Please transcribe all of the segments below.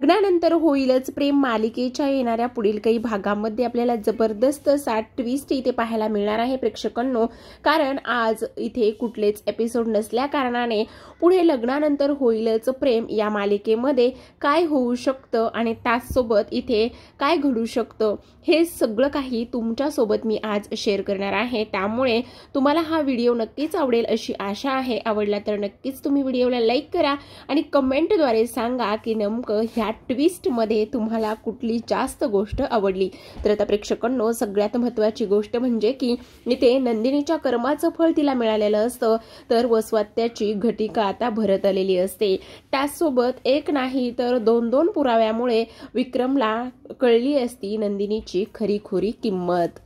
लग्नानंतर होईलच प्रेम मालिकेच्या येणाऱ्या पुढील काही भागांमध्ये आपल्याला जबरदस्त असा ट्विस्ट इथे पाहायला मिळणार आहे प्रेक्षकांनो। कारण आज इथे कुठलेच एपिसोड नसल्या कारणाने पुढे लग्नानंतर होईलच प्रेम या मालिकेमध्ये काय होऊ शकतं आणि त्याचसोबत इथे काय घडू शकतं हे सगळं काही तुमच्या सोबत मी आज शेअर करणार आहे। त्यामुळे तुम्हाला हा व्हिडिओ नक्कीच आवडेल अशी आशा आहे। आवडला तर नक्कीच तुम्ही व्हिडिओला लाईक करा आणि कमेंटद्वारे सांगा की नेमकं ह्या ट्विस्ट मध्ये तुम्हाला कुठली जास्त गोष्ट आवडली। तर आता प्रेक्षकांनो, सगळ्यात महत्त्वाची गोष्ट म्हणजे की इथे नंदिनीच्या कर्माचं फळ तिला मिळालेलं असतं, तर वसवात्याची घटिका आता भरत आलेली असते। त्यासोबत एक नाही तर दोन पुराव्यामुळे विक्रमला कळली असती नंदिनीची खरीखुरी किंमत।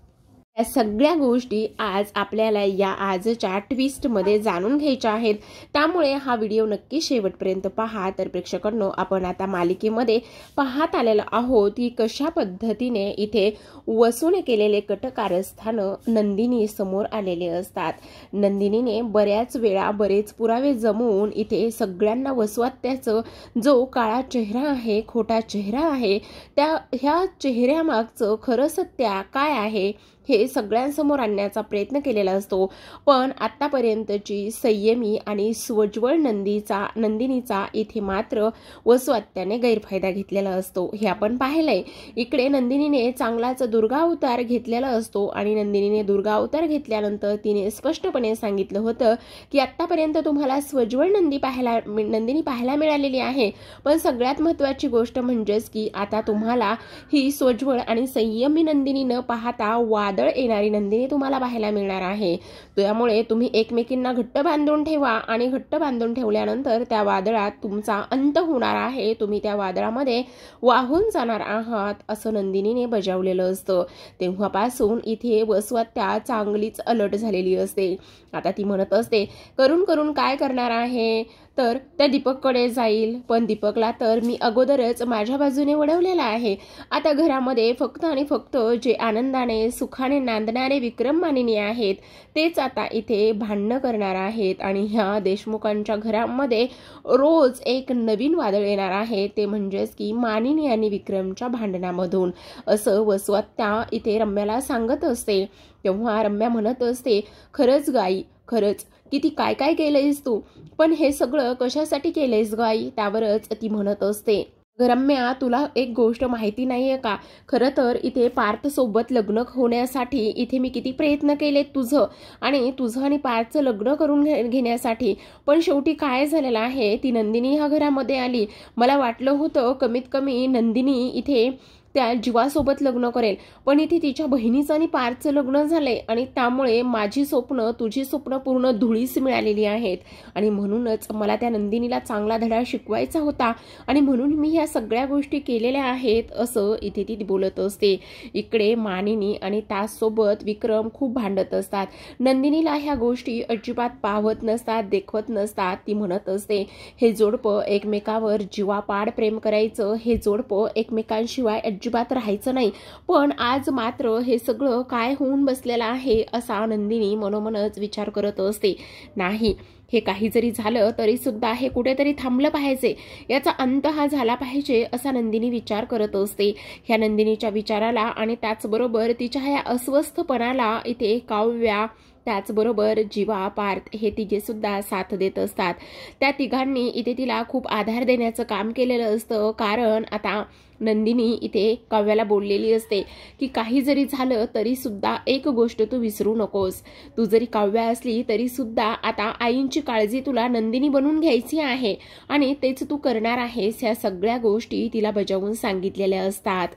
या सगळ्या गोष्टी आज आपल्याला या आजच्या ट्विस्ट मध्ये जाणून घ्यायच्या आहेत, त्यामुळे हा व्हिडिओ नक्की शेवटपर्यंत पहा। तर प्रेक्षकांनो, आपण आता मालिकेमध्ये पाहत आलेलो आहोत की कशा पद्धतीने इथे वसूने केलेले कटकारस्थान नंदिनी समोर आलेले असतात। नंदिनीने बऱ्याच वेळा बरेच पुरावे जमवून इथे सगळ्यांना वसवात्याचं जो काळा चेहरा आहे, खोटा चेहरा आहे, त्या ह्या चेहऱ्यामागचं खरं सत्य काय आहे हे सगळ्यांसमोर आणण्याचा प्रयत्न केलेला असतो। पण आतापर्यंतची संयमी आणि स्वज्वळ नंदिनीचा इथे मात्र वसवात्याने गैरफायदा घेतलेला असतो, हे आपण पाहिलंय। इकडे नंदिनीने चांगलाच दुर्गा अवतार घेतलेला असतो आणि नंदिनीने दुर्गा अवतार घेतल्यानंतर तिने स्पष्टपणे सांगितलं होतं की आतापर्यंत तुम्हाला स्वज्वळ नंदिनी पाहायला मिळालेली आहे, पण सगळ्यात महत्त्वाची गोष्ट म्हणजेच की आता तुम्हाला ही स्वज्वळ आणि संयमी नंदिनी न पाहता वादळ येणारी नंदिनी तुम्हाला पाहायला मिळणार आहे। त्यामुळे तुम्ही एकमेकींना घट्ट बांधून ठेवा आणि घट्ट बांधून ठेवल्यानंतर त्या वादळात तुमचा अंत होणार आहे, तुम्ही त्या वादळामध्ये वाहून जाणार आहात असं नंदिनीने बजावलेलं असतं। तेव्हापासून इथे वसवात्या चांगलीच अलर्ट झालेली असते। आता ती म्हणत असते करून काय करणार आहे, तर त्या दीपककडे जाईल, पण दीपकला तर मी अगोदरच माझ्या बाजूने वळवलेला आहे। आता घरामध्ये फक्त आणि फक्त जे आनंदाने सुखाने नांदणारे विक्रम मानिनी आहेत तेच आता इथे भांडणं करणार आहेत आणि ह्या देशमुखांच्या घरामध्ये रोज एक नवीन वादळ येणार आहे, ते म्हणजेच की मानिनी आणि विक्रमच्या भांडणामधून, असं वसवात्या इथे रम्याला सांगत असते। तेव्हा रम्या म्हणत असते खरंच गाई, खरंच किती काय काय केलंयस तू, पण हे सगळं कशासाठी केलंयस गाई, त्यावरच ती म्हणत असते रम्या तुला एक गोष्ट माहिती नाहीये का, खरं तर इथे पार्थ सोबत लग्न होण्यासाठी इथे मी किती प्रयत्न केले तुझं आणि पार्थचं लग्न करून घेण्यासाठी, पण शेवटी काय झालेलं आहे, ती नंदिनी ह्या घरामध्ये आली। मला वाटलं होतं कमीत कमी नंदिनी इथे त्या जीवासोबत लग्न करेल, पण इथे तिच्या बहिणीचं आणि पार्थचं लग्न झालंय आणि त्यामुळे माझी स्वप्न तुझी स्वप्न पूर्ण धुळीस मिळालेली आहेत आणि म्हणूनच मला त्या नंदिनीला चांगला धडा शिकवायचा होता आणि म्हणून मी ह्या सगळ्या गोष्टी केलेल्या आहेत असं इथे ती बोलत असते। इकडे मानिनी आणि त्यासोबत विक्रम खूप भांडत असतात। नंदिनीला ह्या गोष्टी अजिबात पाहत नसतात, देखवत नसतात। ती म्हणत असते हे जोडपं एकमेकावर जीवापाड प्रेम करायचं, हे जोडपं एकमेकांशिवाय अजिबात राहायचं नाही, पण आज मात्र हे सगळं काय होऊन बसलेलं आहे असा नंदिनी मनोमनच विचार करत असते। नाही, हे काही जरी झालं तरी सुद्धा हे कुठेतरी थांबलं पाहिजे, याचा अंत हा झाला पाहिजे असा नंदिनी विचार करत असते। ह्या नंदिनीच्या विचाराला आणि त्याचबरोबर तिच्या ह्या अस्वस्थपणाला इथे काव्या, त्याचबरोबर जीवा, पार्थ हे तिघे सुद्धा साथ देत असतात। त्या तिघांनी इथे तिला खूप आधार देण्याचं काम केलेलं असतं, कारण आता नंदिनी इथे काव्याला बोललेली असते की काही जरी झालं तरी सुद्धा एक गोष्ट तू विसरू नकोस, तू जरी काव्या असली तरी सुद्धा आता आईंची काळजी तुला नंदिनी बनवून घ्यायची आहे आणि तेच तू करणार आहेस। ह्या सगळ्या गोष्टी तिला बजावून सांगितलेल्या असतात।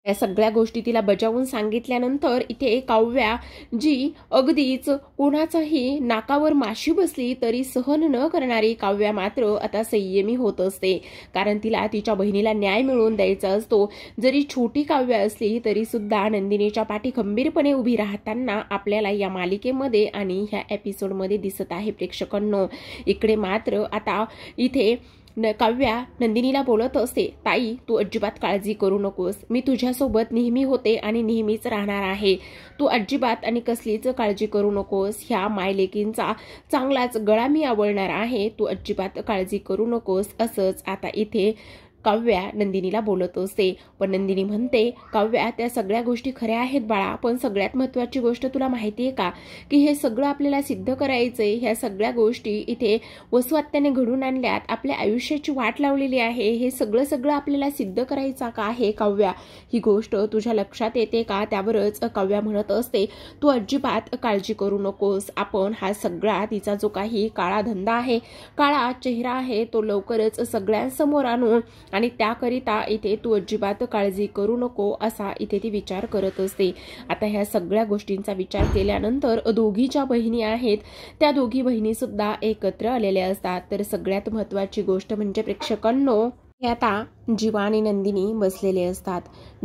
या सगळ्या गोष्टी तिला बजावून सांगितल्यानंतर इथे काव्या, जी अगदीच कोणाचाही नाकावर माशी बसली तरी सहन न करणारी काव्या, मात्र आता संयमी होत असते, कारण तिला तिच्या बहिणीला न्याय मिळवून द्यायचा असतो। जरी छोटी काव्या असली तरी सुद्धा नंदिनीच्या पाठी खंबीरपणे उभी राहताना आपल्याला या मालिकेमध्ये आणि ह्या एपिसोडमध्ये दिसत आहे प्रेक्षकांनो। इकडे मात्र आता इथे काव्या नंदिनीला बोलत असते ताई, तू अजिबात काळजी करू नकोस, मी तुझ्यासोबत नेहमी होते आणि नेहमीच राहणार आहे, तू अजिबात आणि कसलीच काळजी करू नकोस, ह्या मायलेकींचा चांगलाच गळा मी आवळणार आहे, तू अजिबात काळजी करू नकोस। असंच आता इथे काव्या नंदिनीला बोलत असते. पण नंदिनी म्हणते, काव्या त्या सगळ्या गोष्टी खऱ्या आहेत बाळा, पण सगळ्यात महत्त्वाची गोष्ट तुला माहिती आहे का की हे सगळं आपल्याला सिद्ध करायचंय. ह्या सगळ्या गोष्टी इथे वसुहत्याने घडून आणल्यात, आपल्या आयुष्याची वाट लावलेली आहे. हे सगळं आपल्याला सिद्ध करायचं का आहे काव्या, ही गोष्ट तुझ्या लक्षात येते का? त्यावरच काव्या म्हणत असते, तू अजिबात काळजी करू नकोस. आपण हा सगळा तिचा जो काही काळा धंदा आहे, काळा चेहरा आहे, तो लवकरच सगळ्यांसमोर आणू आणि त्याकरिता इथे तू अजिबात काळजी करू नको असा इथे ती विचार करत असते. आता ह्या सगळ्या गोष्टींचा विचार केल्यानंतर दोघी ज्या बहिणी आहेत त्या दोघी बहिणी सुद्धा एकत्र आलेल्या असतात. तर सगळ्यात महत्त्वाची गोष्ट म्हणजे प्रेक्षकांनो, आता जीवा आणि नंदिनी बसलेले असतात.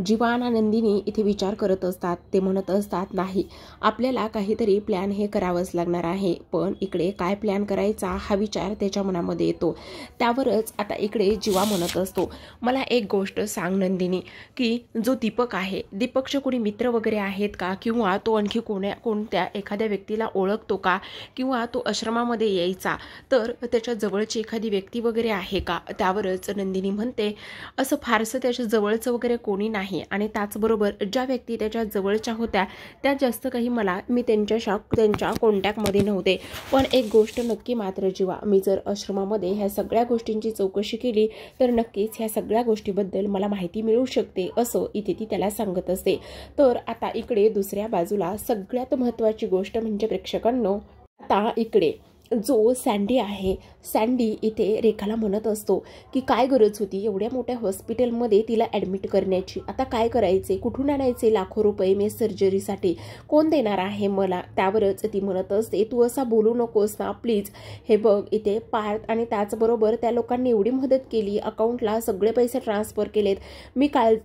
जीवा आणि नंदिनी इथे विचार करत असतात. ते म्हणत असतात, नाही आपल्याला काहीतरी प्लॅन हे करावंच लागणार आहे. पण इकडे काय प्लॅन करायचा हा विचार त्याच्या मनामध्ये येतो. त्यावरच आता इकडे जीवा म्हणत असतो, मला एक गोष्ट सांग नंदिनी, की जो दीपक आहे, दीपकचे कोणी मित्र वगैरे आहेत का, किंवा तो आणखी कोणत्या एखाद्या व्यक्तीला ओळखतो का, किंवा तो आश्रमामध्ये यायचा तर त्याच्या जवळची एखादी व्यक्ती वगैरे आहे का? त्यावरच नंदिनी म्हणते, असं फारसं त्याच्या जवळचं वगैरे कोणी नाही आणि त्याचबरोबर ज्या व्यक्ती त्याच्या जवळच्या होत्या त्या जास्त काही मी त्यांच्या कॉन्टॅक्टमध्ये नव्हते. पण एक गोष्ट नक्की मात्र जीवा, मी जर आश्रमामध्ये ह्या सगळ्या गोष्टींची चौकशी केली तर नक्कीच ह्या सगळ्या गोष्टीबद्दल मला माहिती मिळू शकते असं इथे ती त्याला सांगत असते. तर आता इकडे दुसऱ्या बाजूला सगळ्यात महत्त्वाची गोष्ट म्हणजे प्रेक्षकांनो, आता इकडे जो सँडी आहे, सँडी इथे रेखाला म्हणत असतो की काय गरज होती एवढ्या मोठ्या हॉस्पिटलमध्ये तिला ॲडमिट करण्याची, आता काय करायचे, कुठून आणायचे लाखो रुपये मी सर्जरीसाठी, कोण देणार आहे मला? त्यावरच ती म्हणत असते, तू असा बोलू नकोस ना प्लीज. हे बघ इथे पार्थ आणि त्याचबरोबर त्या लोकांनी एवढी मदत केली, अकाउंटला सगळे पैसे ट्रान्सफर केलेत,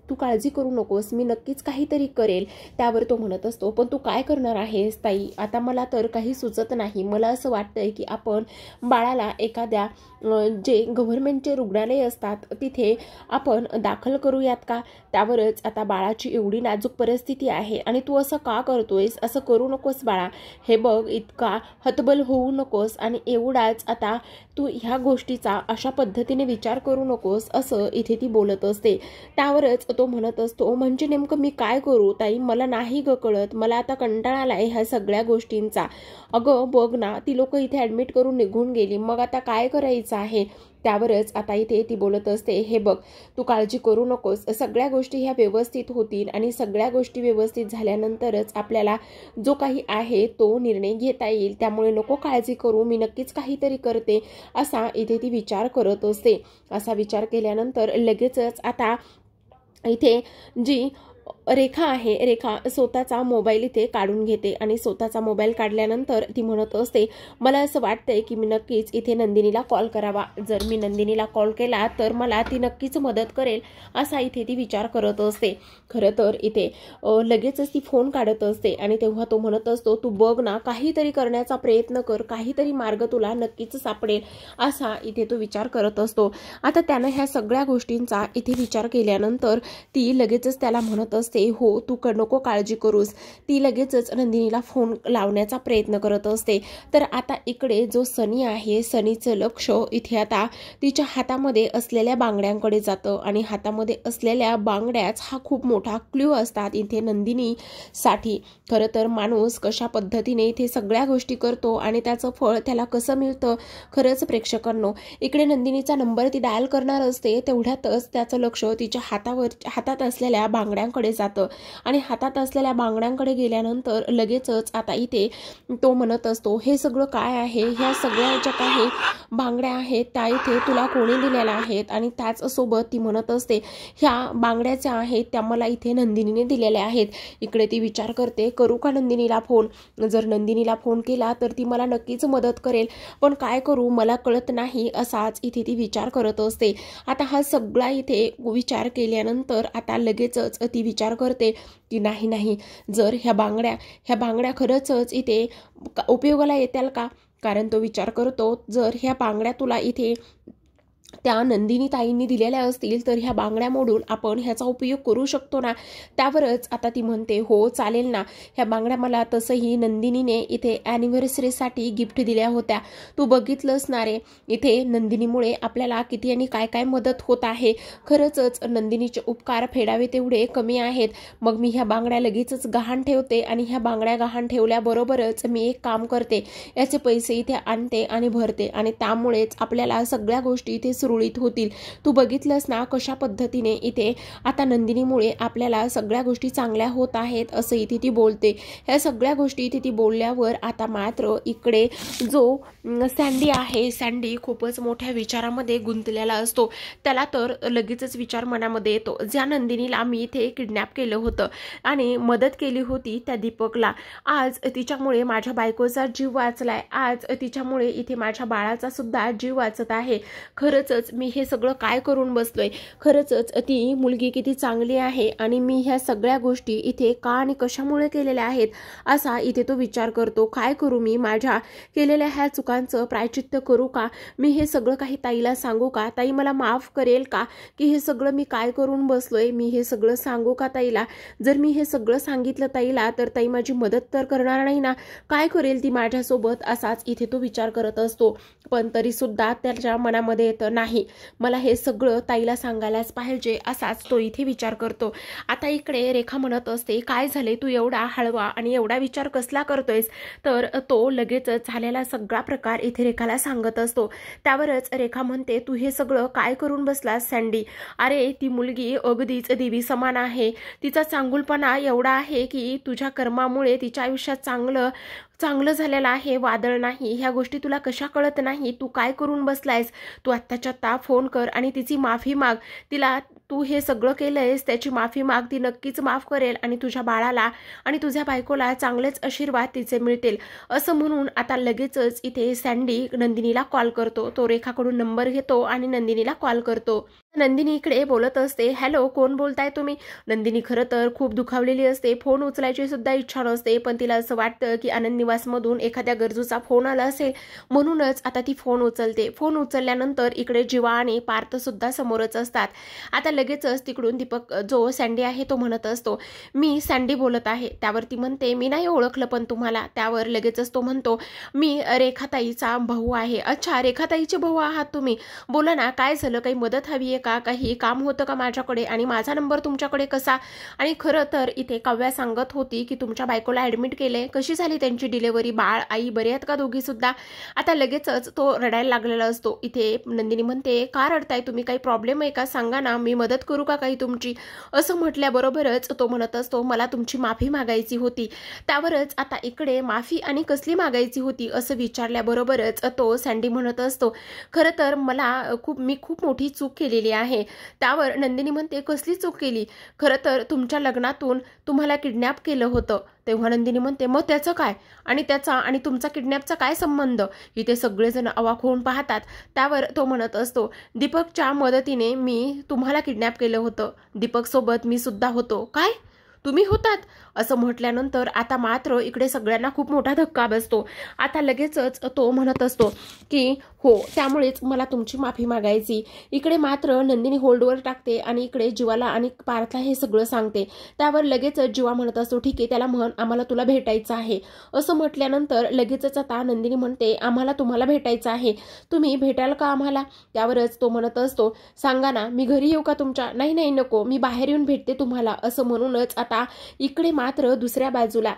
तू काळजी करू नकोस, मी नक्कीच काहीतरी करेल. त्यावर तो म्हणत असतो, पण तू काय करणार आहेस ताई? आता मला तर काही सुचत नाही. मला असं वाटतंय की आपण बाळाला एखाद्या जे गव्हर्नमेंटचे रुग्णालय असतात तिथे आपण दाखल करूयात का? त्यावरच आता बाळाची एवढी नाजूक परिस्थिती आहे आणि तू असं का करतोयस? असं करू नकोस बाळा. हे बघ इतका हतबल होऊ नकोस आणि एवढाच आता तू ह्या गोष्टीचा अशा पद्धतीने विचार करू नकोस असं इथे ती बोलत असते. त्यावरच तो म्हणत असतो, म्हणजे नेमकं मी काय करू ताई? मला नाही ग कळत, मला आता कंटाळा आलाय ह्या सगळ्या गोष्टींचा. अगं बघ ना, ती लोक इथे ॲडमिट करून निघून गेली, मग आता काय करायचं आहे? त्यावरच आता इथे ती बोलत असते, हे बघ तू काळजी करू नकोस, सगळ्या गोष्टी ह्या व्यवस्थित होतील आणि सगळ्या गोष्टी व्यवस्थित झाल्यानंतरच आपल्याला जो काही आहे तो निर्णय घेता येईल. त्यामुळे नको काळजी करू, मी नक्कीच काहीतरी करते असा इथे ती विचार करत असते. असा विचार केल्यानंतर लगेचच आता इथे जी रेखा आहे, रेखा स्वतःचा मोबाईल इथे काढून घेते आणि स्वतःचा मोबाईल काढल्यानंतर ती म्हणत असते, मला असं वाटतंय की मी नक्कीच इथे नंदिनीला कॉल करावा. जर मी नंदिनीला कॉल केला तर मला ती नक्कीच मदत करेल असा इथे ती विचार करत असते. खरं तर इथे लगेचच ती फोन काढत असते आणि तेव्हा तो म्हणत असतो, तू बघ ना, काहीतरी करण्याचा प्रयत्न कर, काहीतरी मार्ग तुला नक्कीच सापडेल असा इथे तो विचार करत असतो. आता त्यानं ह्या सगळ्या गोष्टींचा इथे विचार केल्यानंतर ती लगेचच त्याला म्हणत असते, हो तू नको काळजी करूस. ती लगेचच नंदिनीला फोन लावण्याचा प्रयत्न करत असते. तर आता इकडे जो सनी आहे, सनीचं लक्ष इथे आता तिच्या हातामध्ये असलेल्या बांगड्यांकडे जातं आणि हातामध्ये असलेल्या बांगड्याच हा खूप मोठा क्ल्यू असतात इथे नंदिनीसाठी. खरं तर माणूस कशा पद्धतीने इथे सगळ्या गोष्टी करतो आणि त्याचं फळ त्याला कसं मिळतं. खरंच प्रेक्षकांनो, इकडे नंदिनीचा नंबर ती डायल करणार असते, तेवढ्यातच त्याचं लक्ष तिच्या हातात असलेल्या बांगड्यांकडे जातं आणि हातात असलेल्या बांगड्यांकडे गेल्यानंतर लगेचच आता इथे तो म्हणत असतो, हे सगळं काय आहे? ह्या सगळ्या ज्या काही बांगड्या आहेत त्या इथे तुला कोणी दिलेल्या आहेत? आणि त्याचसोबत ती म्हणत असते, ह्या बांगड्याच्या आहेत त्या मला इथे नंदिनीने दिलेल्या आहेत. इकडे ती विचार करते, करू का नंदिनीला फोन? जर नंदिनीला फोन केला तर ती मला नक्कीच मदत करेल, पण काय करू मला कळत नाही असाच इथे ती विचार करत असते. आता हा सगळा इथे विचार केल्यानंतर आता लगेचच ती विचार करते की नाही, जर ह्या बांगड्या खरंच इथे उपयोगाला येतील का? कारण तो विचार करतो, जर ह्या बांगड्या तुला इथे त्या नंदिनी ताईंनी दिलेल्या असतील तर ह्या बांगड्या मोडून आपण ह्याचा उपयोग करू शकतो ना. त्यावरच आता ती म्हणते हो चालेल ना, ह्या बांगड्या मला तसंही नंदिनीने इथे ॲनिव्हर्सरीसाठी गिफ्ट दिल्या होत्या, तू बघितलंस ना रे, इथे नंदिनीमुळे आपल्याला किती आणि काय काय मदत होत आहे. खरंच नंदिनीचे उपकार फेडावे तेवढे कमी आहेत. मग मी ह्या बांगड्या लगेचच गहाण ठेवते आणि ह्या बांगड्या गहाण ठेवल्याबरोबरच मी एक काम करते, याचे पैसे इथे आणते आणि भरते आणि त्यामुळेच आपल्याला सगळ्या गोष्टी इथे सुरळीत होतील. तू बघितलंस ना कशा पद्धतीने इथे आता नंदिनीमुळे आपल्याला सगळ्या गोष्टी चांगल्या होत आहेत असं इथे ती बोलते. ह्या सगळ्या गोष्टी इथे ती बोलल्यावर आता मात्र इकडे जो सँडी आहे, सँडी खूपच मोठ्या विचारामध्ये गुंतलेला असतो. त्याला तर लगेचच विचार मनामध्ये येतो, ज्या नंदिनीला मी इथे किडनॅप केलं होतं आणि मदत केली होती त्या दीपकला, आज तिच्यामुळे माझ्या बायकोचा जीव वाचलाय, आज तिच्यामुळे इथे माझ्या बाळाचा सुद्धा जीव वाचत आहे. खरंच मी हे सगळं काय करून बसलोय. खरंच ती मुलगी किती चांगली आहे आणि मी ह्या सगळ्या गोष्टी इथे का आणि कशामुळे केलेल्या आहेत असा इथे तो विचार करतो. काय करू मी, माझ्या केलेल्या ह्या चुकांचं प्रायचित्त करू का, मी हे सगळं काही ताईला सांगू का, ताई मला माफ करेल का, की हे सगळं मी काय करून बसलोय, मी हे सगळं सांगू का ताईला. जर मी हे सगळं सांगितलं ताईला तर ताई माझी मदत तर करणार नाही ना, काय करेल ती माझ्यासोबत, असाच इथे तो विचार करत असतो. पण तरी सुद्धा त्याच्या मनामध्ये येतं नाही, मला हे सगळं ताईला सांगायलाच पाहिजे, असाच तो इथे विचार करतो. आता इकडे रेखा म्हणत असते, काय झाले तू एवढा हळवा आणि एवढा विचार कसला करतोयस. तर तो लगेचच झालेला सगळा प्रकार इथे रेखाला सांगत असतो. त्यावरच रेखा म्हणते, तू हे सगळं काय करून बसलास सँडी. अरे ती मुलगी अगदीच देवी समान आहे, तिचा चांगुलपणा एवढा आहे की तुझ्या कर्मामुळे तिच्या आयुष्यात चांगलं झालेलं आहे, वादळ नाही. ह्या गोष्टी तुला कशा कळत नाही, तू काय करून बसलायस. तू आत्ताच्या आत्ता फोन कर आणि तिची माफी माग. तिला तू हे सगळं केलंयस त्याची माफी माग, ती नक्कीच माफ करेल आणि तुझ्या बाळाला आणि तुझ्या बायकोला चांगलेच आशीर्वाद तिचे मिळतील. असं म्हणून आता लगेचच इथे सँडी नंदिनीला कॉल करतो. तो रेखाकडून नंबर घेतो आणि नंदिनीला कॉल करतो. नंदिनी इकडे बोलत असते, हॅलो कोण बोलताय तुम्ही. नंदिनी खरं तर खूप दुखावलेली असते, फोन उचलायची सुद्धा इच्छा नसते, पण तिला असं वाटतं की आनंद निवासमधून एखाद्या गरजूचा फोन आला असेल म्हणूनच आता ती फोन उचलते. फोन उचलल्यानंतर इकडे जीवा आणि पार्थ सुद्धा समोरच असतात. आता लगेचच तिकडून दीपक जो सँडी आहे तो म्हणत असतो, मी सँडी बोलत आहे. त्यावर ती म्हणते, मी नाही ओळखलं पण तुम्हाला. त्यावर लगेचच तो म्हणतो, मी रेखाताईचा भाऊ आहे. अच्छा रेखाताईचे भाऊ आहात तुम्ही, बोला ना काय झालं, काही मदत हवी आहे का, काही काम होतं का माझ्याकडे आणि माझा नंबर तुमच्याकडे कसा. आणि खरं तर इथे काव्या सांगत होती की तुमच्या बायकोला ऍडमिट केले, कशी झाली त्यांची डिलिव्हरी, बाळ आई बरे आहेत का दोघी सुद्धा. आता लगेचच तो रडायला लागलेला असतो. इथे नंदिनी म्हणते, का रडताय तुम्ही, काही प्रॉब्लेम आहे का, सांगा ना, मी मदत करू का काही तुमची. असं म्हटल्याबरोबरच तो म्हणत असतो, मला तुमची माफी मागायची होती. त्यावरच आता इकडे माफी आणि कसली मागायची होती असं विचारल्याबरोबरच तो सँडी म्हणत असतो, खरं तर मी खूप मोठी चूक केलेली आहे. त्यावर नंदिनी म्हणते, कसली चूक केली. खरं तर तुमच्या लग्नातून तुम्हाला किडनॅप केलं होतं. तेव्हा नंदिनी म्हणते, मग त्याचं काय आणि त्याचा आणि तुमचा किडनॅपचा काय संबंध. इथे सगळेजण अवाक होऊन पाहतात. त्यावर तो म्हणत असतो, दीपकच्या मदतीने मी तुम्हाला किडनॅप केलं होतं, दीपक सोबत मी सुद्धा होतो. काय तुम्ही होतात असं म्हटल्यानंतर आता मात्र इकडे सगळ्यांना खूप मोठा धक्का बसतो. आता लगेचच तो म्हणत असतो की हो, त्यामुळेच मला तुमची माफी मागायची. इकडे मात्र नंदिनी होल्डवर टाकते आणि इकडे जीवाला आणि पार्थला हे सगळं सांगते. त्यावर लगेचच जीवा म्हणत असतो, ठीक आहे त्याला म्हण आम्हाला तुला भेटायचं आहे. असं म्हटल्यानंतर लगेचच आता नंदिनी म्हणते, आम्हाला तुम्हाला भेटायचं आहे, तुम्ही भेटाल का आम्हाला. त्यावरच तो म्हणत असतो, सांगा ना मी घरी येऊ का तुमच्या. नाही नाही नको, मी बाहेर येऊन भेटते तुम्हाला. असं म्हणूनच आता इकडे मात्र दुसऱ्या बाजूला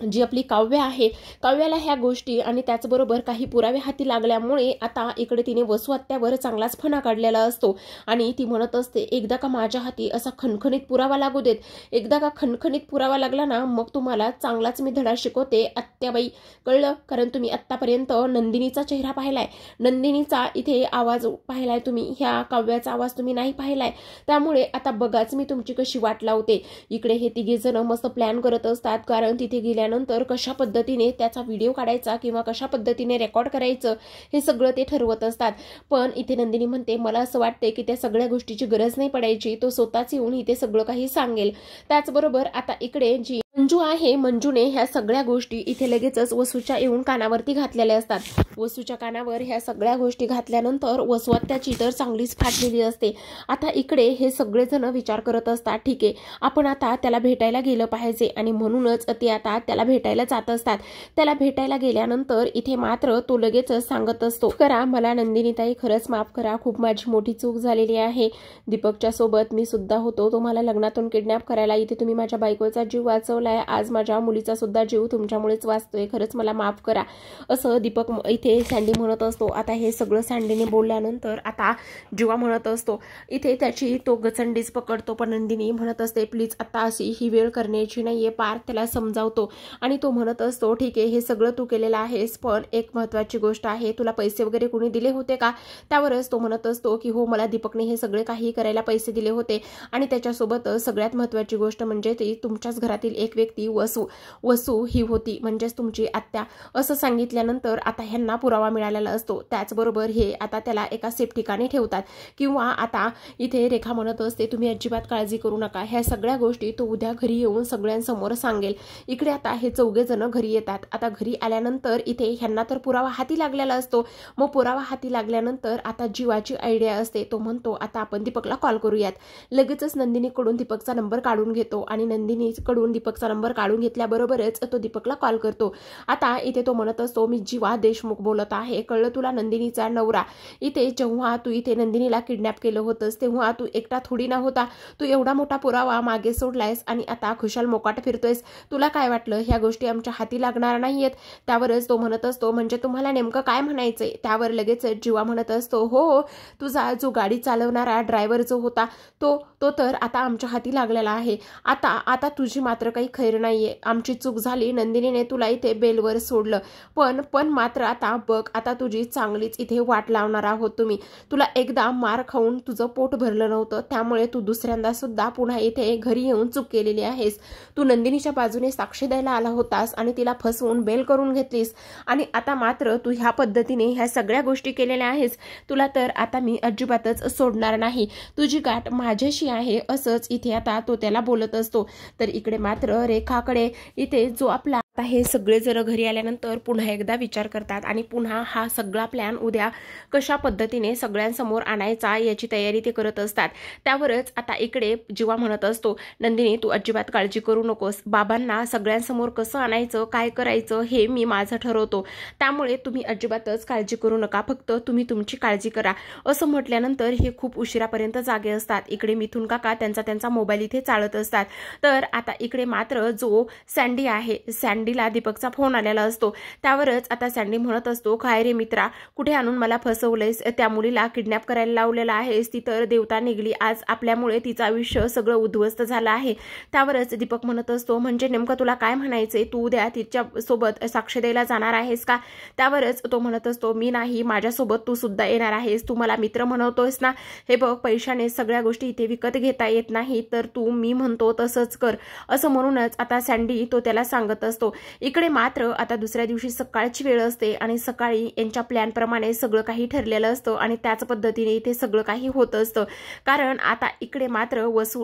जी आपली काव्य आहे, काव्याला ह्या गोष्टी आणि त्याचबरोबर काही पुरावे हाती लागल्यामुळे आता इकडे तिने वसू आत्यावर चांगलाच फणा काढलेला असतो आणि ती म्हणत असते, एकदा का माझ्या हाती असा खणखणीत पुरावा लागू देत, एकदा का खणखणीत पुरावा लागला ना मग तुम्हाला चांगलाच मी धडा शिकवते आत्याबाई, कळलं. कारण तुम्ही आत्तापर्यंत नंदिनीचा चेहरा पाहिलाय, नंदिनीचा इथे आवाज पाहिलाय तुम्ही, ह्या काव्याचा आवाज तुम्ही नाही पाहिलाय. त्यामुळे आता बघाच मी तुमची कशी वाट लावते. इकडे हे तिघे जण मस्त प्लॅन करत असतात, कारण तिथे गेल्या नंतर कशा पद्धतीने त्याचा व्हिडिओ काढायचा किंवा कशा पद्धतीने रेकॉर्ड करायचं हे सगळं ते ठरवत असतात. पण इथे नंदिनी म्हणते, मला असं वाटते की त्या सगळ्या गोष्टीची गरज नाही पडायची, तो स्वतःच येऊन इथे सगळं काही सांगेल. त्याचबरोबर आता इकडे जी मंजू आहे, मंजूने ह्या सगळ्या गोष्टी इथे लगेचच वसूच्या येऊन कानावरती घातलेल्या असतात. वसूच्या कानावर ह्या सगळ्या गोष्टी घातल्यानंतर वसू त्याची तर चांगलीच फाटलेली असते. आता इकडे हे सगळेजण विचार करत असतात, ठीक आहे आपण आता त्याला भेटायला गेलं पाहिजे आणि म्हणूनच ते आता त्याला भेटायला जात असतात. त्याला भेटायला गेल्यानंतर इथे मात्र तो लगेचच सांगत असतो, करा मला नंदिनीताई खरंच माफ करा, खूप माझी मोठी चूक झालेली आहे. दीपकच्या सोबत मी सुद्धा होतो, तुम्हाला लग्नातून किडनॅप करायला इथे तुम्ही माझ्या बायकोचा जीव वाचवला, आज माझ्या मुलीचा सुद्धा जीव तुमच्यामुळेच वाचतोय, खरंच मला माफ करा असं दीपक इथे सँडी म्हणत असतो. आता हे सगळं सँडीने बोलल्यानंतर आता जीवा म्हणत असतो, इथे त्याची तो गचंडीच पकडतो. पण नंदिनी म्हणत असते, प्लीज आता अशी ही वेळ करण्याची नाहीये, पार त्याला समजावतो. आणि तो म्हणत असतो, ठीक आहे हे सगळं तू केलेलं आहेस, पण एक महत्त्वाची गोष्ट आहे, तुला पैसे वगैरे कोणी दिले होते का? त्यावरच तो म्हणत असतो की हो मला दीपकने हे सगळे काही करायला पैसे दिले होते आणि त्याच्यासोबत सगळ्यात महत्त्वाची गोष्ट म्हणजे ती तुमच्याच घरातील एक व्यक्ती वसू ही होती, म्हणजेच तुमची आत्या असं सांगितल्यानंतर आता ह्यांना पुरावा मिळालेला असतो. त्याचबरोबर हे आता त्याला एका सेफ ठिकाणी ठेवतात. किंवा आता इथे रेखा म्हणत असते, तुम्ही अजिबात काळजी करू नका, ह्या सगळ्या गोष्टी तो उद्या घरी येऊन सगळ्यांसमोर सांगेल. इकडे आता हे चौघे जण घरी येतात. आता घरी आल्यानंतर इथे ह्यांना तर पुरावा हाती लागलेला असतो. मग पुरावा हाती लागल्यानंतर आता जीवाची आयडिया असते, तो म्हणतो आता आपण दीपकला कॉल करूयात. लगेचच नंदिनीकडून दीपकचा नंबर काढून घेतो आणि नंदिनीकडून दीपकचा नंबर काढून घेतल्याबरोबरच तो दीपकला कॉल करतो. आता इथे तो म्हणत असतो, मी जीवा देशमुख बोलत आहे, कळलं तुला, नंदिनीचा नवरा. इथे जेव्हा तू इथे नंदिनीला किडनॅप केलं होतंस तेव्हा तू एकटा थोडी ना होता, तू एवढा मोठा पुरावा मागे सोडलायस आणि आता खुशाल मोकाट फिरतोयस. तुला काय वाटलं ह्या गोष्टी आमच्या हाती लागणार नाहीयेत? त्यावरच तो म्हणत असतो, म्हणजे तुम्हाला नेमकं काय म्हणायचंय? त्यावर लगेच जीवा म्हणत असतो, हो तुझा जो गाडी चालवणारा ड्रायव्हर जो होता तो तर आता आमच्या हाती लागलेला आहे. आता तुझी मात्र काही खैर नाहीये, आमची चूक झाली, नंदिनीने तुला इथे बेलवर सोडलं, पण मात्र आता बघ, आता तुझी चांगलीच इथे वाट लावणार आहोत तुम्ही. तुला एकदा मार खाऊन तुझं पोट भरलं नव्हतं, त्यामुळे तू दुसऱ्यांदा सुद्धा पुन्हा इथे घरी येऊन चूक केलेली आहेस. तू नंदिनीच्या बाजूने साक्षी द्यायला आला होतास आणि तिला फसवून बेल करून घेतलीस आणि आता मात्र तू ह्या पद्धतीने ह्या सगळ्या गोष्टी केलेल्या आहेस. तुला तर आता मी अजिबातच सोडणार नाही, तुझी गाठ माझ्याशी आहे असंच इथे आता तो त्याला बोलत असतो. तर इकडे मात्र रेखाकडे इथे जो आपला आता हे सगळे जण घरी आल्यानंतर पुन्हा एकदा विचार करतात आणि पुन्हा हा सगळा प्लॅन उद्या कशा पद्धतीने सगळ्यांसमोर आणायचा याची तयारी ते करत असतात. त्यावरच आता इकडे जीवा म्हणत असतो, नंदिनी तू अजिबात काळजी करू नकोस, बाबांना सगळ्यांसमोर कसं आणायचं काय करायचं हे मी माझं ठरवतो, त्यामुळे तुम्ही अजिबातच काळजी करू नका, फक्त तुम्ही तुमची काळजी करा असं म्हटल्यानंतर हे खूप उशिरापर्यंत जागे असतात. इकडे मिथुन काका त्यांचा मोबाईल इथे चालत असतात. तर आता इकडे मात्र जो सँडी आहे, सँडीला दीपकचा फोन आलेला असतो. त्यावरच आता सँडी म्हणत असतो, काय रे मित्रा, कुठे आणून मला फसवलंयस, त्या मुलीला किडनॅप करायला लावलेला आहेस, ती तर देवता निघली, आज आपल्यामुळे तिचं आयुष्य सगळं उद्ध्वस्त झालं आहे. त्यावरच दीपक म्हणत असतो, म्हणजे नेमकं तुला काय म्हणायचंय, तू उद्या तिच्या सोबत साक्ष द्यायला जाणार आहेस का? त्यावरच तो म्हणत असतो, मी नाही, माझ्यासोबत तू सुद्धा येणार आहेस, तू मला मित्र म्हणवतोयस ना, हे बघ पैशाने सगळ्या गोष्टी इथे विकत घेता येत नाही, तर तू मी म्हणतो तसंच कर असं म्हणूनच आता सँडी तो त्याला सांगत असतो. इकडे मात्र आता दुसऱ्या दिवशी सकाळची वेळ असते आणि सकाळी यांच्या प्लॅन प्रमाणे सगळं काही ठरलेलं असतं आणि त्याच पद्धतीने इथे सगळं काही होत असतं. कारण आता इकडे मात्र वसू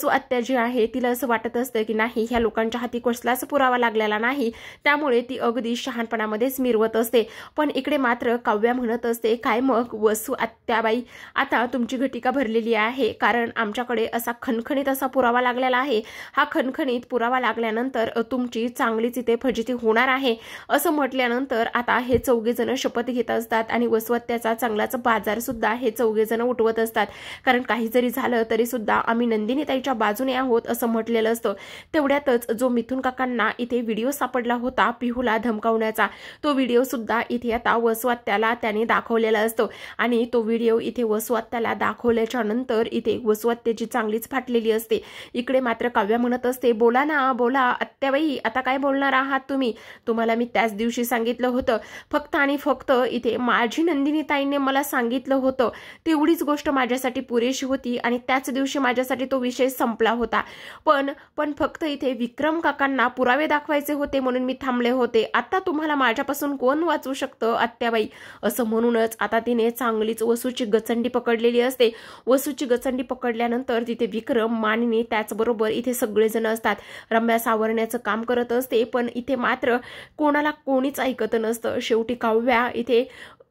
आत्या जी आहे तिला असं वाटत असतं की नाही, ह्या लोकांच्या हाती कसलाच पुरावा लागलेला नाही, त्यामुळे ती अगदी शहाणपणामध्येच मिरवत असते. पण इकडे मात्र काव्या म्हणत असते, काय मग वसू आत्याबाई, आता तुमची घटिका भरलेली आहे, कारण आमच्याकडे असा खणखणीत असा पुरावा लागलेला आहे, हा खणखणीत पुरावा लागल्यानंतर तुमची चांगलीच इथे फजिती होणार आहे असं म्हटल्यानंतर आता हे चौघे जण शपथ घेत असतात आणि वसवत्याचा चांगलाच बाजार सुद्धा हे चौघे जण उठवत असतात. कारण काही जरी झालं तरी सुद्धा आम्ही नंदिनीताईच्या बाजूने आहोत असं म्हटलेलं असतं. तेवढ्यातच जो मिथुन काकांना इथे व्हिडिओ सापडला होता पिहूला धमकावण्याचा, तो व्हिडिओ सुद्धा इथे आता वसवत्याला त्याने दाखवलेला असतो आणि तो व्हिडिओ इथे वसवत्याला दाखवल्याच्या नंतर इथे वसवत्याची चांगलीच फाटलेली असते. इकडे मात्र काव्या म्हणत असते, बोला ना बोला आत्याबाई, आता आता काय बोलणार आहात तुम्हाला मी त्याच दिवशी सांगितलं होतं, फक्त आणि फक्त इथे माझी नंदिनी ताईने मला सांगितलं होतं तेवढीच गोष्ट माझ्यासाठी पुरेशी होती आणि त्याच दिवशी माझ्यासाठी तो विषय संपला होता. पण फक्त इथे विक्रम काकांना पुरावे दाखवायचे होते म्हणून मी थांबले होते. आता तुम्हाला माझ्यापासून कोण वाचवू शकतं आत्याबाई, असं म्हणूनच आता तिने चांगलीच वसूची गचंडी पकडलेली असते. वसूची गचंडी पकडल्यानंतर तिथे विक्रम, मानिनी, त्याचबरोबर इथे सगळेजण असतात. रम्या सावरण्याचं काम करत असते, पण इथे मात्र कोणाला कोणीच ऐकत नसतं. शेवटी काव्या इथे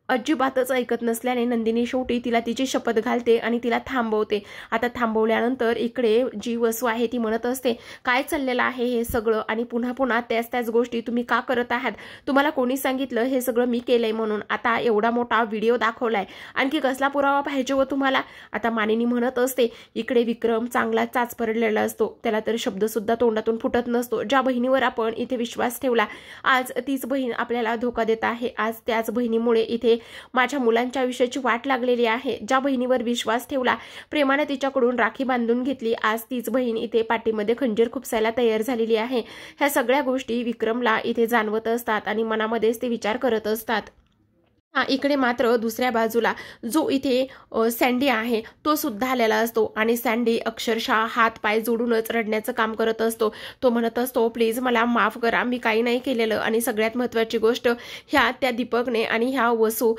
अजिबातच ऐकत नसल्याने नंदिनी शेवटी तिला तिची शपथ घालते आणि तिला थांबवते. आता थांबवल्यानंतर इकडे जी वसू आहे ती म्हणत असते, काय चाललेलं आहे हे सगळं आणि पुन्हा पुन्हा त्याच गोष्टी तुम्ही का करत आहात? तुम्हाला कोणी सांगितलं हे सगळं मी केलंय म्हणून? आता एवढा मोठा व्हिडिओ दाखवलाय, आणखी कसला पुरावा पाहिजे हो तुम्हाला? आता मानिनी म्हणत असते. इकडे विक्रम चांगला चाच पडलेला असतो, त्याला तर शब्द सुद्धा तोंडातून फुटत नसतो. ज्या बहिणीवर आपण इथे विश्वास ठेवला, आज तीच बहीण आपल्याला धोका देत आहे. आज त्याच बहिणीमुळे इथे माझ्या मुलांच्या आयुष्याची वाट लागलेली आहे. ज्या बहिणीवर विश्वास ठेवला, प्रेमाने तिच्याकडून राखी बांधून घेतली, आज तीच बहीण इथे पाठीमध्ये खंजीर खुपसायला तयार झालेली आहे. ह्या सगळ्या गोष्टी विक्रमला इथे जाणवत असतात आणि मनामध्येच ते विचार करत असतात. इकडे मात्र दुसऱ्या बाजूला जो इथे सँडी आहे तो सुद्धा आलेला असतो आणि सँडी अक्षरशः हात पाय जोडूनच रडण्याचं काम करत असतो. तो म्हणत असतो, प्लीज मला माफ करा, मी काही नाही केलेलं आणि सगळ्यात महत्त्वाची गोष्ट, त्या दीपकने आणि ह्या वसू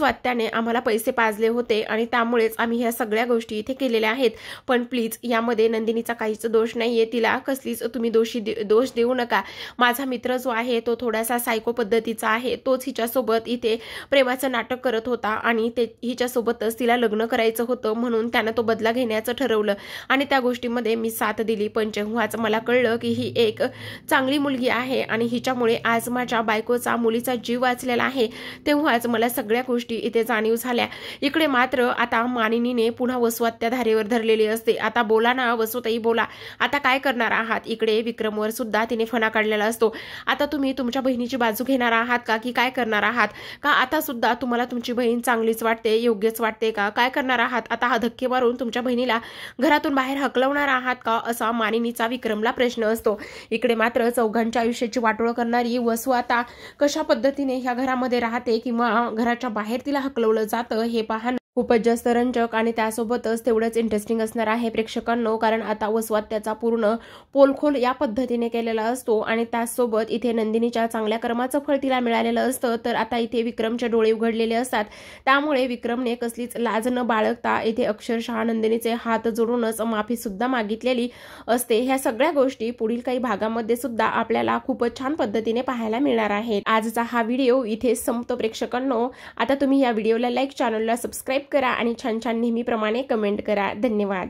आत्याने आम्हाला पैसे पाजले होते आणि त्यामुळेच आम्ही ह्या सगळ्या गोष्टी इथे केलेल्या आहेत. पण प्लीज यामध्ये नंदिनीचा काहीच दोष नाहीये, तिला कसलीच तुम्ही दोष देऊ नका. माझा मित्र जो आहे तो थोडासा सायको पद्धतीचा आहे, तोच हिच्यासोबत इथे प्रेमाचं नाटक करत होता आणि हिच्यासोबतच तिला लग्न करायचं होतं म्हणून त्यानं तो बदला घेण्याचं ठरवलं आणि त्या गोष्टीमध्ये मी साथ दिली. पण जेव्हाच मला कळलं की ही एक चांगली मुलगी आहे आणि हिच्यामुळे आज माझ्या बायकोचा, मुलीचा जीव वाचलेला आहे, तेव्हाच मला सगळ्या गोष्टी इथे जाणीव झाल्या. इकडे मात्र आता मानिनीने पुन्हा वसू आत्या धारेवर धरलेली असते. आता बोला ना वसूताई, बोला, आता काय करणार आहात? इकडे विक्रमवर सुद्धा तिने फणा काढलेला असतो. आता तुम्ही तुमच्या बहिणीची बाजू घेणार आहात का, की काय करणार आहात? का आता सुद्धा तुम्हाला तुमची बहीण चांगलीच वाटते, योग्यच वाटते का? काय करणार आहात? आता हा धक्के मारून तुमच्या बहिणीला घरातून बाहेर हकलवणार आहात का, असा मानिनीचा विक्रमला प्रश्न असतो. इकडे मात्र चौघांच्या आयुष्याची वाटोळ करणारी वसू आता कशा पद्धतीने ह्या घरामध्ये राहते किंवा घराच्या बाहेर तिला हकलवलं जातं हे पाहणं खूपच जास्त रंजक आणि त्यासोबतच तेवढंच इंटरेस्टिंग असणार आहे प्रेक्षकांनो. कारण आता वसू आत्याचा पूर्ण पोलखोल या पद्धतीने केलेला असतो आणि त्याचसोबत इथे नंदिनीच्या चांगल्या कर्माचं फळ तिला मिळालेलं असतं. तर आता इथे विक्रमचे डोळे उघडलेले असतात, त्यामुळे विक्रमने कसलीच लाज न बाळगता इथे अक्षरशः नंदिनीचे हात जोडूनच माफी सुद्धा मागितलेली असते. ह्या सगळ्या गोष्टी पुढील काही भागामध्ये सुद्धा आपल्याला खूपच छान पद्धतीने पाहायला मिळणार आहेत. आजचा हा व्हिडिओ इथे संपतो प्रेक्षकांनो. आता तुम्ही या व्हिडिओला लाईक, चॅनलला सबस्क्राईब करा आणि छान छान नेहमीप्रमाणे कमेंट करा. धन्यवाद.